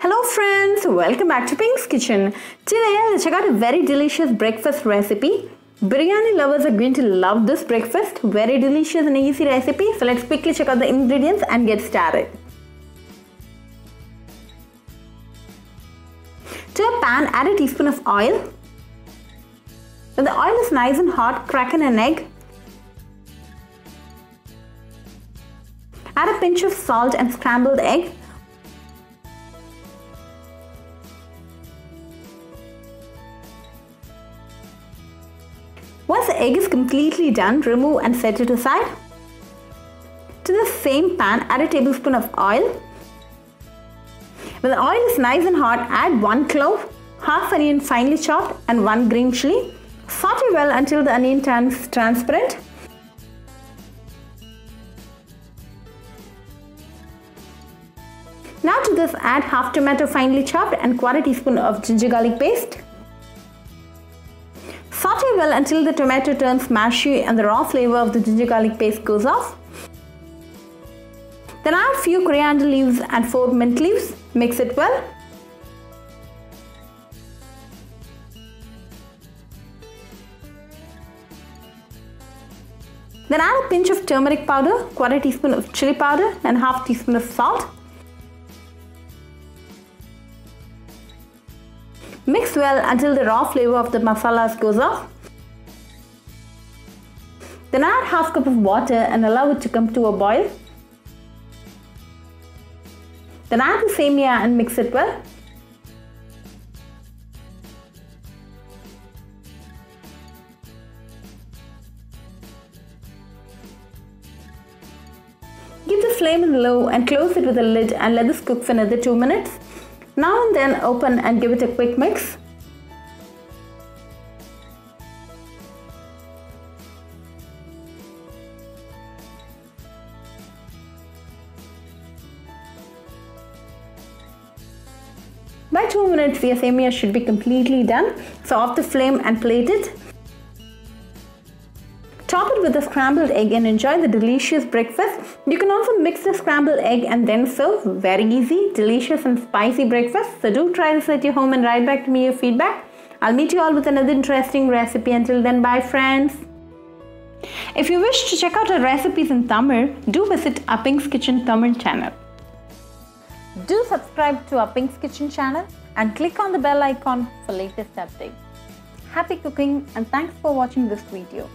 Hello friends, welcome back to Pink's Kitchen. Today let's check out a very delicious breakfast recipe. Biryani lovers are going to love this breakfast. Very delicious and easy recipe. So let's quickly check out the ingredients and get started. To a pan, add a teaspoon of oil. When the oil is nice and hot, crack in an egg. Add a pinch of salt and scrambled egg. Once the egg is completely done, remove and set it aside. To the same pan, add a tablespoon of oil. When the oil is nice and hot, add 1 clove, half onion finely chopped and 1 green chilli. Saute well until the onion turns transparent. Now to this, add half tomato finely chopped and 1/4 teaspoon of ginger garlic paste. Saute well until the tomato turns mushy and the raw flavor of the ginger garlic paste goes off. Then add few coriander leaves and 4 mint leaves. Mix it well. Then add a pinch of turmeric powder, 1/4 teaspoon of chilli powder and half teaspoon of salt. Mix well until the raw flavor of the masalas goes off. Then add half cup of water and allow it to come to a boil. Then add the Semiya and mix it well. Keep the flame low and close it with a lid and let this cook for another 2 minutes. Now and then open and give it a quick mix. By 2 minutes, your Semiya should be completely done. So off the flame and plate it. Top it with a scrambled egg and enjoy the delicious breakfast. You can also mix the scrambled egg and then serve. Very easy, delicious and spicy breakfast. So do try this at your home and write back to me your feedback. I'll meet you all with another interesting recipe. Until then, bye friends. If you wish to check out our recipes in Tamil, do visit our Pink's Kitchen Tamil channel. Do subscribe to our Pink's Kitchen channel and click on the bell icon for latest updates. Happy cooking and thanks for watching this video.